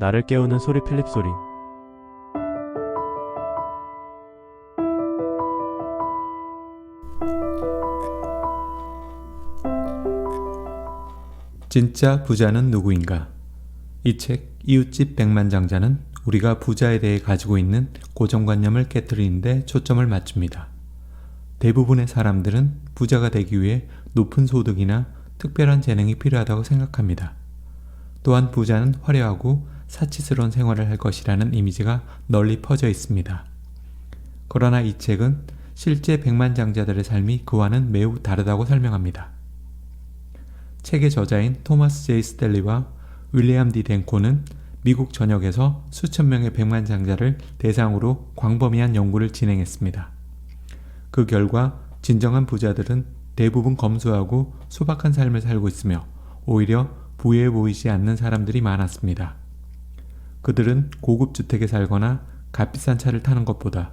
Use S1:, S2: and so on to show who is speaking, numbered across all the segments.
S1: 나를 깨우는 소리 필립 소리.
S2: 진짜 부자는 누구인가? 이 책 이웃집 백만장자는 우리가 부자에 대해 가지고 있는 고정관념을 깨뜨리는 데 초점을 맞춥니다. 대부분의 사람들은 부자가 되기 위해 높은 소득이나 특별한 재능이 필요하다고 생각합니다. 또한 부자는 화려하고 사치스러운 생활을 할 것이라는 이미지가 널리 퍼져 있습니다. 그러나 이 책은 실제 백만장자들의 삶이 그와는 매우 다르다고 설명합니다. 책의 저자인 토마스 제이 스텔리와 윌리엄 디 덴코는 미국 전역에서 수천 명의 백만장자를 대상으로 광범위한 연구를 진행했습니다. 그 결과 진정한 부자들은 대부분 검소하고 소박한 삶을 살고 있으며 오히려 부유해 보이지 않는 사람들이 많았습니다. 그들은 고급 주택에 살거나 값비싼 차를 타는 것보다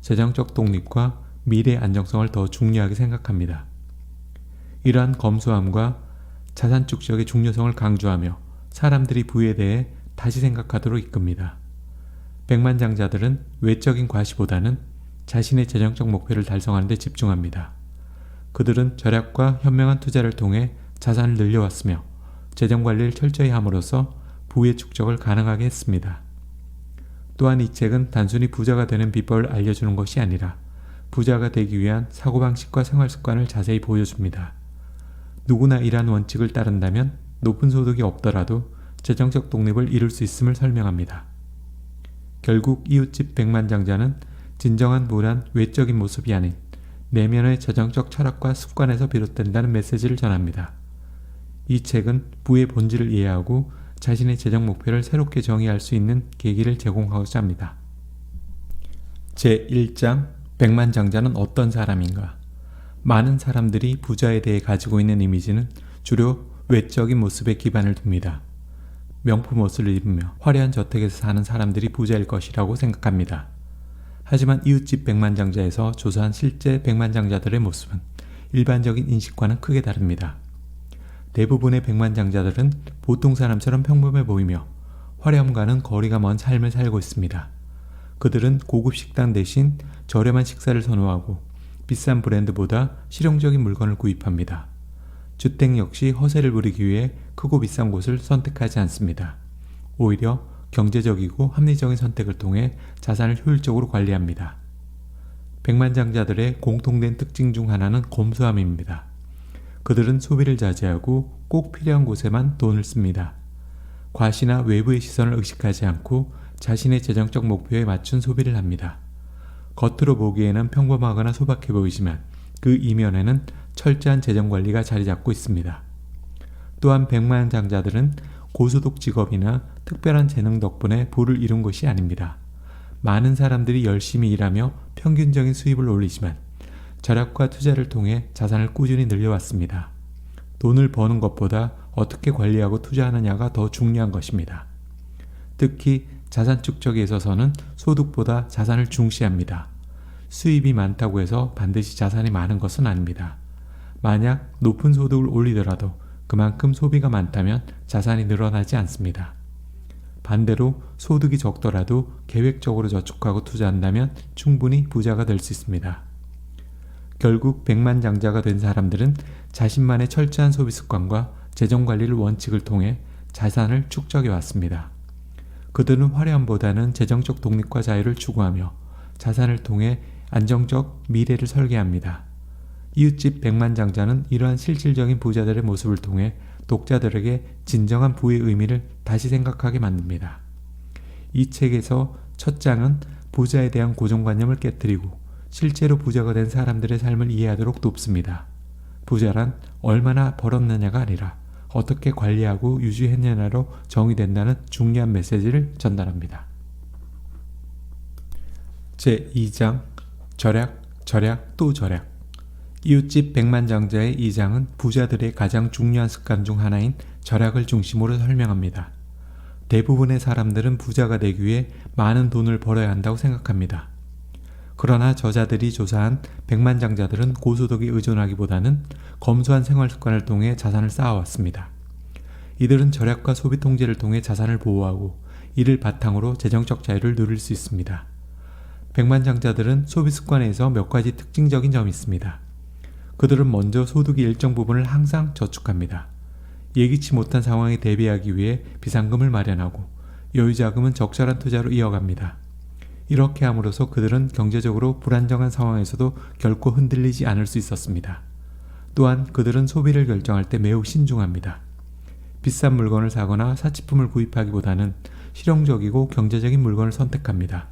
S2: 재정적 독립과 미래 안정성을 더 중요하게 생각합니다. 이러한 검소함과 자산 축적의 중요성을 강조하며 사람들이 부에 대해 다시 생각하도록 이끕니다. 백만장자들은 외적인 과시보다는 자신의 재정적 목표를 달성하는 데 집중합니다. 그들은 절약과 현명한 투자를 통해 자산을 늘려왔으며 재정관리를 철저히 함으로써 부의 축적을 가능하게 했습니다. 또한 이 책은 단순히 부자가 되는 비법을 알려주는 것이 아니라 부자가 되기 위한 사고방식과 생활습관을 자세히 보여줍니다. 누구나 이러한 원칙을 따른다면 높은 소득이 없더라도 재정적 독립을 이룰 수 있음을 설명합니다. 결국 이웃집 백만장자는 진정한 부란 외적인 모습이 아닌 내면의 재정적 철학과 습관에서 비롯된다는 메시지를 전합니다. 이 책은 부의 본질을 이해하고 자신의 재정 목표를 새롭게 정의할 수 있는 계기를 제공하고자 합니다. 제1장 백만장자는 어떤 사람인가? 많은 사람들이 부자에 대해 가지고 있는 이미지는 주로 외적인 모습에 기반을 둡니다. 명품 옷을 입으며 화려한 저택에서 사는 사람들이 부자일 것이라고 생각합니다. 하지만 이웃집 백만장자에서 조사한 실제 백만장자들의 모습은 일반적인 인식과는 크게 다릅니다. 대부분의 백만장자들은 보통 사람처럼 평범해 보이며 화려함과는 거리가 먼 삶을 살고 있습니다. 그들은 고급 식당 대신 저렴한 식사를 선호하고 비싼 브랜드보다 실용적인 물건을 구입합니다. 주택 역시 허세를 부리기 위해 크고 비싼 곳을 선택하지 않습니다. 오히려 경제적이고 합리적인 선택을 통해 자산을 효율적으로 관리합니다. 백만장자들의 공통된 특징 중 하나는 검소함입니다. 그들은 소비를 자제하고 꼭 필요한 곳에만 돈을 씁니다. 과시나 외부의 시선을 의식하지 않고 자신의 재정적 목표에 맞춘 소비를 합니다. 겉으로 보기에는 평범하거나 소박해 보이지만 그 이면에는 철저한 재정관리가 자리 잡고 있습니다. 또한 백만장자들은 고소득 직업이나 특별한 재능 덕분에 부를 이룬 것이 아닙니다. 많은 사람들이 열심히 일하며 평균적인 수입을 올리지만 절약과 투자를 통해 자산을 꾸준히 늘려왔습니다. 돈을 버는 것보다 어떻게 관리하고 투자하느냐가 더 중요한 것입니다. 특히 자산 축적에 있어서는 소득보다 자산을 중시합니다. 수입이 많다고 해서 반드시 자산이 많은 것은 아닙니다. 만약 높은 소득을 올리더라도 그만큼 소비가 많다면 자산이 늘어나지 않습니다. 반대로 소득이 적더라도 계획적으로 저축하고 투자한다면 충분히 부자가 될 수 있습니다. 결국 백만장자가 된 사람들은 자신만의 철저한 소비 습관과 재정관리를 원칙을 통해 자산을 축적해 왔습니다. 그들은 화려함보다는 재정적 독립과 자유를 추구하며 자산을 통해 안정적 미래를 설계합니다. 이웃집 백만장자는 이러한 실질적인 부자들의 모습을 통해 독자들에게 진정한 부의 의미를 다시 생각하게 만듭니다. 이 책에서 첫 장은 부자에 대한 고정관념을 깨뜨리고 실제로 부자가 된 사람들의 삶을 이해하도록 돕습니다. 부자란 얼마나 벌었느냐가 아니라 어떻게 관리하고 유지했느냐로 정의된다는 중요한 메시지를 전달합니다. 제2장 절약, 절약, 또 절약. 이웃집 백만장자의 2장은 부자들의 가장 중요한 습관 중 하나인 절약을 중심으로 설명합니다. 대부분의 사람들은 부자가 되기 위해 많은 돈을 벌어야 한다고 생각합니다. 그러나 저자들이 조사한 백만장자들은 고소득에 의존하기보다는 검소한 생활 습관을 통해 자산을 쌓아왔습니다. 이들은 절약과 소비 통제를 통해 자산을 보호하고 이를 바탕으로 재정적 자유를 누릴 수 있습니다. 백만장자들은 소비 습관에서 몇 가지 특징적인 점이 있습니다. 그들은 먼저 소득의 일정 부분을 항상 저축합니다. 예기치 못한 상황에 대비하기 위해 비상금을 마련하고 여유자금은 적절한 투자로 이어갑니다. 이렇게 함으로써 그들은 경제적으로 불안정한 상황에서도 결코 흔들리지 않을 수 있었습니다. 또한 그들은 소비를 결정할 때 매우 신중합니다. 비싼 물건을 사거나 사치품을 구입하기보다는 실용적이고 경제적인 물건을 선택합니다.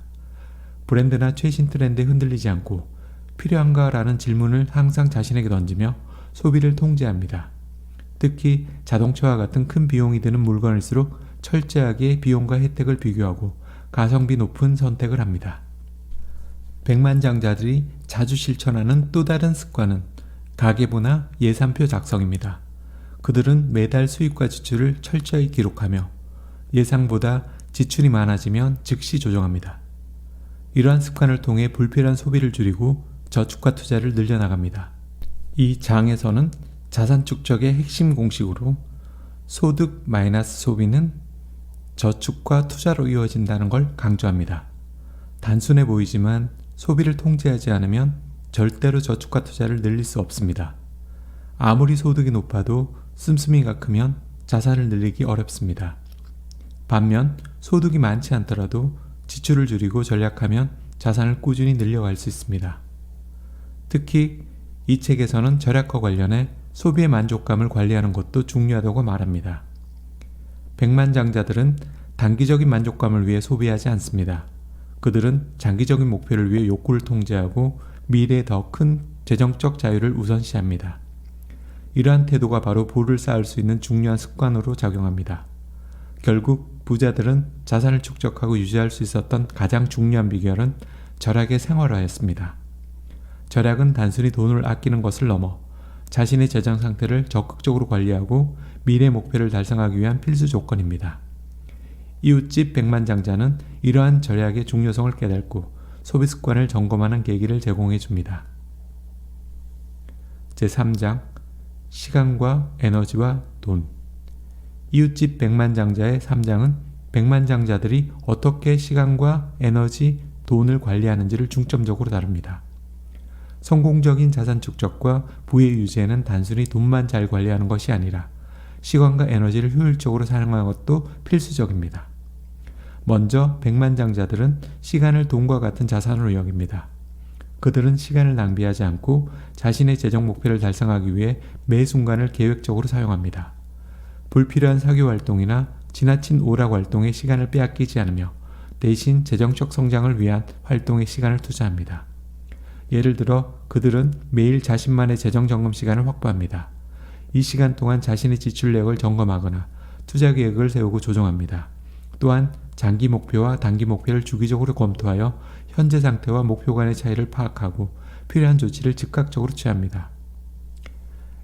S2: 브랜드나 최신 트렌드에 흔들리지 않고 필요한가라는 질문을 항상 자신에게 던지며 소비를 통제합니다. 특히 자동차와 같은 큰 비용이 드는 물건일수록 철저하게 비용과 혜택을 비교하고 가성비 높은 선택을 합니다. 백만장자들이 자주 실천하는 또 다른 습관은 가계부나 예산표 작성입니다. 그들은 매달 수입과 지출을 철저히 기록하며 예상보다 지출이 많아지면 즉시 조정합니다. 이러한 습관을 통해 불필요한 소비를 줄이고 저축과 투자를 늘려나갑니다. 이 장에서는 자산 축적의 핵심 공식으로 소득 마이너스 소비는 저축과 투자로 이어진다는 걸 강조합니다. 단순해 보이지만 소비를 통제하지 않으면 절대로 저축과 투자를 늘릴 수 없습니다. 아무리 소득이 높아도 씀씀이가 크면 자산을 늘리기 어렵습니다. 반면 소득이 많지 않더라도 지출을 줄이고 절약하면 자산을 꾸준히 늘려갈 수 있습니다. 특히 이 책에서는 절약과 관련해 소비의 만족감을 관리하는 것도 중요하다고 말합니다. 백만장자들은 단기적인 만족감을 위해 소비하지 않습니다. 그들은 장기적인 목표를 위해 욕구를 통제하고 미래에 더 큰 재정적 자유를 우선시합니다. 이러한 태도가 바로 부를 쌓을 수 있는 중요한 습관으로 작용합니다. 결국 부자들은 자산을 축적하고 유지할 수 있었던 가장 중요한 비결은 절약의 생활화였습니다. 절약은 단순히 돈을 아끼는 것을 넘어 자신의 재정 상태를 적극적으로 관리하고 미래 목표를 달성하기 위한 필수 조건입니다. 이웃집 백만장자는 이러한 절약의 중요성을 깨닫고 소비 습관을 점검하는 계기를 제공해 줍니다. 제3장 시간과 에너지와 돈. 이웃집 백만장자의 3장은 백만장자들이 어떻게 시간과 에너지, 돈을 관리하는지를 중점적으로 다룹니다. 성공적인 자산 축적과 부의 유지에는 단순히 돈만 잘 관리하는 것이 아니라 시간과 에너지를 효율적으로 사용하는 것도 필수적입니다. 먼저 백만장자들은 시간을 돈과 같은 자산으로 여깁니다. 그들은 시간을 낭비하지 않고 자신의 재정 목표를 달성하기 위해 매 순간을 계획적으로 사용합니다. 불필요한 사교 활동이나 지나친 오락 활동에 시간을 빼앗기지 않으며 대신 재정적 성장을 위한 활동에 시간을 투자합니다. 예를 들어 그들은 매일 자신만의 재정 점검 시간을 확보합니다. 이 시간 동안 자신의 지출 내역을 점검하거나 투자 계획을 세우고 조정합니다. 또한 장기 목표와 단기 목표를 주기적으로 검토하여 현재 상태와 목표 간의 차이를 파악하고 필요한 조치를 즉각적으로 취합니다.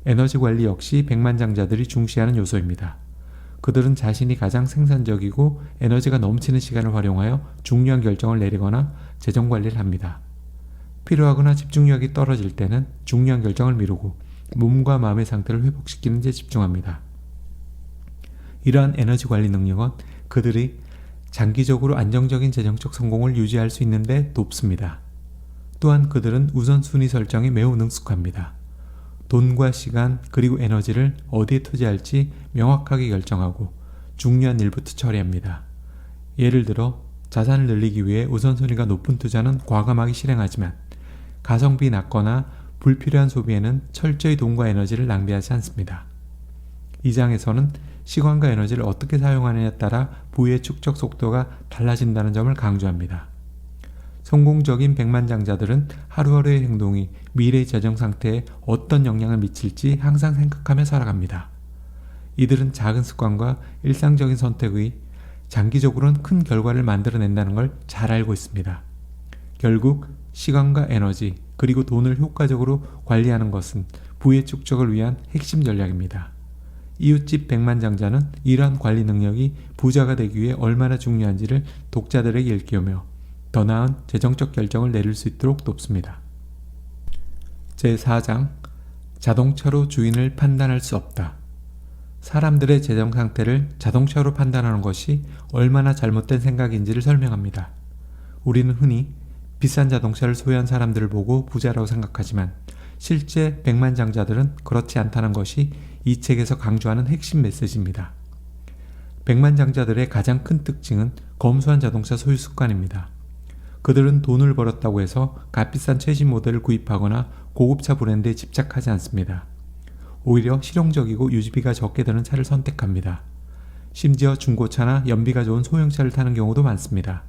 S2: 에너지 관리 역시 백만장자들이 중시하는 요소입니다. 그들은 자신이 가장 생산적이고 에너지가 넘치는 시간을 활용하여 중요한 결정을 내리거나 재정 관리를 합니다. 필요하거나 집중력이 떨어질 때는 중요한 결정을 미루고 몸과 마음의 상태를 회복시키는 데 집중합니다. 이러한 에너지 관리 능력은 그들이 장기적으로 안정적인 재정적 성공을 유지할 수 있는 데 돕습니다. 또한 그들은 우선순위 설정에 매우 능숙합니다. 돈과 시간 그리고 에너지를 어디에 투자할지 명확하게 결정하고 중요한 일부터 처리합니다. 예를 들어 자산을 늘리기 위해 우선순위가 높은 투자는 과감하게 실행하지만 가성비 낮거나 불필요한 소비에는 철저히 돈과 에너지를 낭비하지 않습니다. 이 장에서는 시간과 에너지를 어떻게 사용하느냐에 따라 부의 축적 속도가 달라진다는 점을 강조합니다. 성공적인 백만장자들은 하루하루의 행동이 미래의 재정 상태에 어떤 영향을 미칠지 항상 생각하며 살아갑니다. 이들은 작은 습관과 일상적인 선택의 장기적으로는 큰 결과를 만들어낸다는 걸 잘 알고 있습니다. 결국 시간과 에너지 그리고 돈을 효과적으로 관리하는 것은 부의 축적을 위한 핵심 전략입니다. 이웃집 백만장자는 이러한 관리 능력이 부자가 되기 위해 얼마나 중요한지를 독자들에게 일깨우며 더 나은 재정적 결정을 내릴 수 있도록 돕습니다. 제4장 자동차로 주인을 판단할 수 없다. 사람들의 재정 상태를 자동차로 판단하는 것이 얼마나 잘못된 생각인지를 설명합니다. 우리는 흔히 비싼 자동차를 소유한 사람들을 보고 부자라고 생각하지만 실제 백만장자들은 그렇지 않다는 것이 이 책에서 강조하는 핵심 메시지입니다. 백만장자들의 가장 큰 특징은 검소한 자동차 소유 습관입니다. 그들은 돈을 벌었다고 해서 값비싼 최신 모델을 구입하거나 고급차 브랜드에 집착하지 않습니다. 오히려 실용적이고 유지비가 적게 드는 차를 선택합니다. 심지어 중고차나 연비가 좋은 소형차를 타는 경우도 많습니다.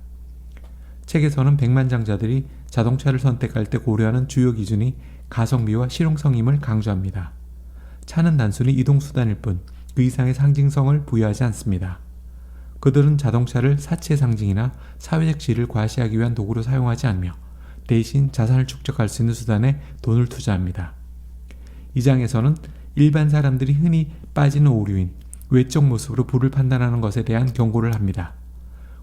S2: 책에서는 백만장자들이 자동차를 선택할 때 고려하는 주요 기준이 가성비와 실용성임을 강조합니다. 차는 단순히 이동수단일 뿐 그 이상의 상징성을 부여하지 않습니다. 그들은 자동차를 사치의 상징이나 사회적 지위를 과시하기 위한 도구로 사용하지 않으며 대신 자산을 축적할 수 있는 수단에 돈을 투자합니다. 이 장에서는 일반 사람들이 흔히 빠지는 오류인 외적 모습으로 부를 판단하는 것에 대한 경고를 합니다.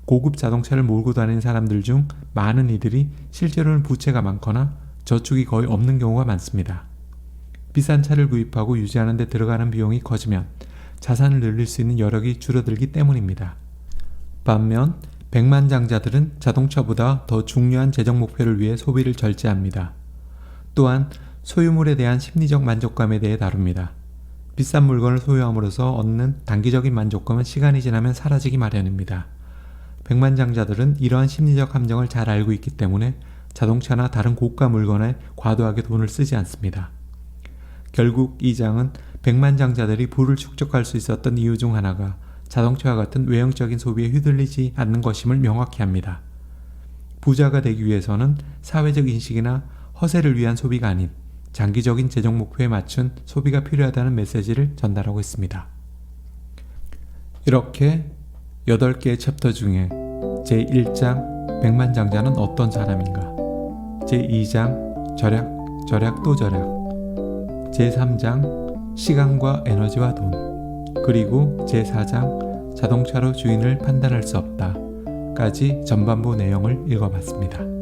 S2: 고급 자동차를 몰고 다니는 사람들 중 많은 이들이 실제로는 부채가 많거나 저축이 거의 없는 경우가 많습니다. 비싼 차를 구입하고 유지하는 데 들어가는 비용이 커지면 자산을 늘릴 수 있는 여력이 줄어들기 때문입니다. 반면 백만장자들은 자동차보다 더 중요한 재정 목표를 위해 소비를 절제합니다. 또한 소유물에 대한 심리적 만족감에 대해 다룹니다. 비싼 물건을 소유함으로써 얻는 단기적인 만족감은 시간이 지나면 사라지기 마련입니다. 백만장자들은 이러한 심리적 함정을 잘 알고 있기 때문에 자동차나 다른 고가 물건에 과도하게 돈을 쓰지 않습니다. 결국 이 장은 백만장자들이 부를 축적할 수 있었던 이유 중 하나가 자동차와 같은 외형적인 소비에 휘둘리지 않는 것임을 명확히 합니다. 부자가 되기 위해서는 사회적 인식이나 허세를 위한 소비가 아닌 장기적인 재정 목표에 맞춘 소비가 필요하다는 메시지를 전달하고 있습니다. 이렇게 8개의 챕터 중에 제1장 백만장자는 어떤 사람인가, 제2장 절약 또 절약, 제3장 시간과 에너지와 돈, 그리고 제4장 자동차로 주인을 판단할 수 없다까지 전반부 내용을 읽어봤습니다.